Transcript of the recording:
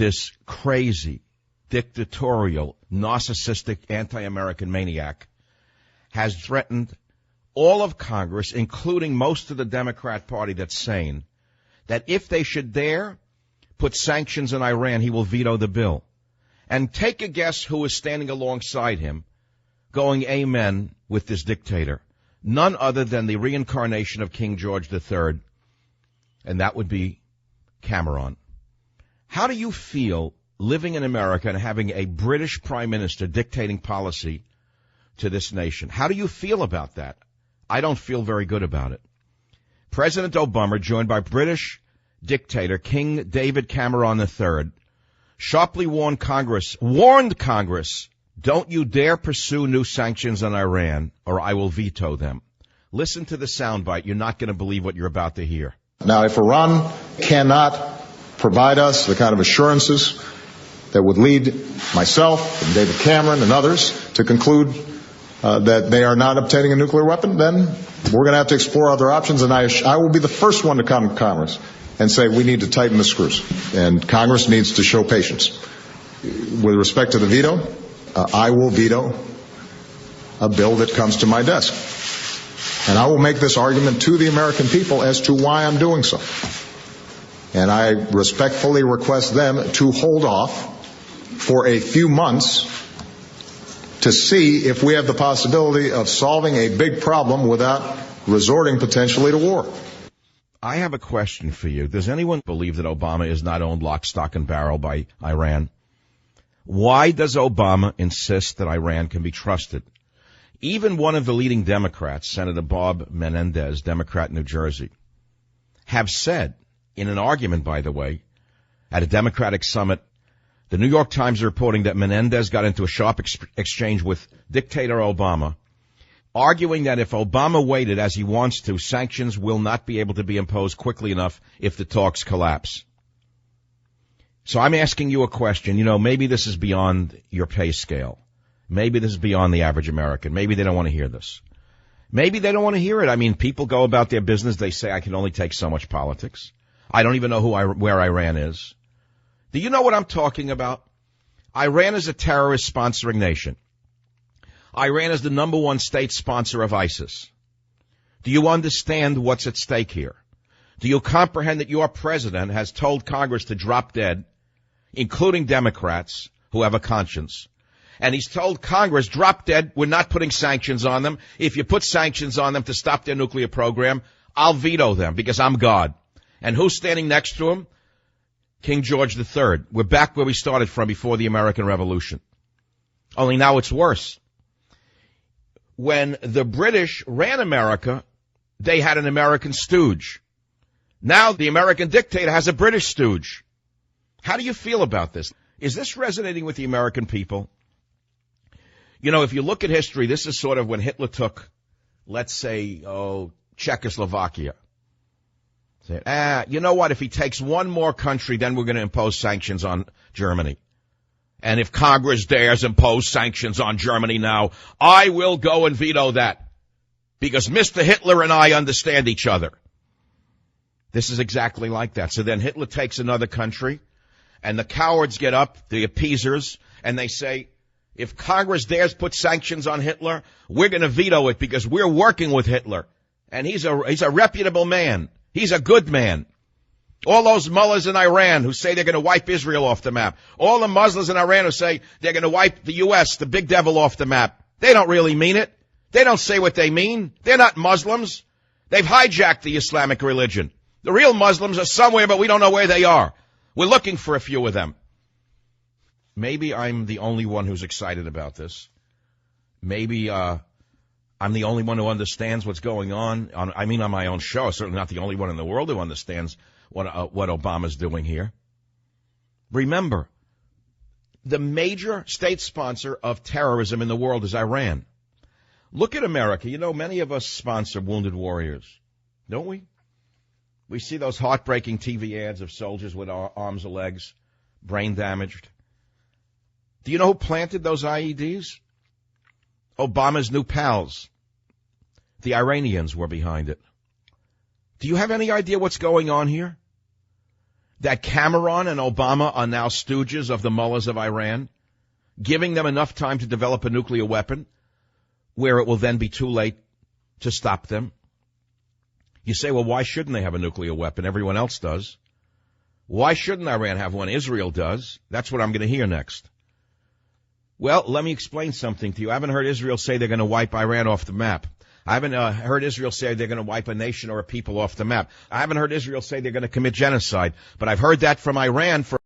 this crazy, dictatorial, narcissistic, anti-American maniac has threatened all of Congress, including most of the Democrat Party that's sane, that if they should dare put sanctions on Iran, he will veto the bill. And take a guess who is standing alongside him, going amen with this dictator. None other than the reincarnation of King George III, and that would be Cameron. How do you feel living in America and having a British prime minister dictating policy to this nation? How do you feel about that? I don't feel very good about it. President Obama, joined by British dictator King David Cameron III, sharply warned Congress, don't you dare pursue new sanctions on Iran, or I will veto them. Listen to the soundbite. You're not going to believe what you're about to hear. Now, if Iran cannot provide us the kind of assurances that would lead myself and David Cameron and others to conclude that they are not obtaining a nuclear weapon, then we're going to have to explore other options, and I will be the first one to come to Congress and say we need to tighten the screws, and Congress needs to show patience. With respect to the veto, I will veto a bill that comes to my desk, and I will make this argument to the American people as to why I'm doing so. And I respectfully request them to hold off for a few months to see if we have the possibility of solving a big problem without resorting potentially to war. I have a question for you. Does anyone believe that Obama is not owned lock, stock, and barrel by Iran? Why does Obama insist that Iran can be trusted? Even one of the leading Democrats, Senator Bob Menendez, Democrat in New Jersey, have said, in an argument, by the way, at a Democratic summit, the New York Times is reporting that Menendez got into a sharp exchange with dictator Obama, arguing that if Obama waited as he wants to, sanctions will not be able to be imposed quickly enough if the talks collapse. So I'm asking you a question. You know, maybe this is beyond your pay scale. Maybe this is beyond the average American. Maybe they don't want to hear this. Maybe they don't want to hear it. I mean, people go about their business. They say, I can only take so much politics. I don't even know where Iran is. Do you know what I'm talking about? Iran is a terrorist sponsoring nation. Iran is the number one state sponsor of ISIS. Do you understand what's at stake here? Do you comprehend that your president has told Congress to drop dead, including Democrats who have a conscience? And he's told Congress, drop dead, we're not putting sanctions on them. If you put sanctions on them to stop their nuclear program, I'll veto them because I'm God. And who's standing next to him? King George III. We're back where we started from before the American Revolution. Only now it's worse. When the British ran America, they had an American stooge. Now the American dictator has a British stooge. How do you feel about this? Is this resonating with the American people? You know, if you look at history, this is sort of when Hitler took, let's say, Czechoslovakia. Say, you know what? If he takes one more country, then we're going to impose sanctions on Germany. And if Congress dares impose sanctions on Germany now, I will go and veto that. Because Mr. Hitler and I understand each other. This is exactly like that. So then Hitler takes another country, and the cowards get up, the appeasers, and they say, if Congress dares put sanctions on Hitler, we're going to veto it because we're working with Hitler. And he's a reputable man. He's a good man. All those mullahs in Iran who say they're going to wipe Israel off the map. All the Muslims in Iran who say they're going to wipe the U.S., the big devil, off the map. They don't really mean it. They don't say what they mean. They're not Muslims. They've hijacked the Islamic religion. The real Muslims are somewhere, but we don't know where they are. We're looking for a few of them. Maybe I'm the only one who's excited about this. Maybe I'm the only one who understands what's going on. On my own show. Certainly not the only one in the world who understands what Obama's doing here. Remember, the major state sponsor of terrorism in the world is Iran. Look at America. You know, many of us sponsor wounded warriors, don't we? We see those heartbreaking TV ads of soldiers with arms or legs, brain damaged. Do you know who planted those IEDs? Obama's new pals. The Iranians were behind it. Do you have any idea what's going on here? that Cameron and Obama are now stooges of the mullahs of Iran, giving them enough time to develop a nuclear weapon where it will then be too late to stop them? You say, well, why shouldn't they have a nuclear weapon? Everyone else does. Why shouldn't Iran have one? Israel does. That's what I'm going to hear next. Well, let me explain something to you. I haven't heard Israel say they're going to wipe Iran off the map. I haven't heard Israel say they're going to wipe a nation or a people off the map. I haven't heard Israel say they're going to commit genocide. But I've heard that from Iran for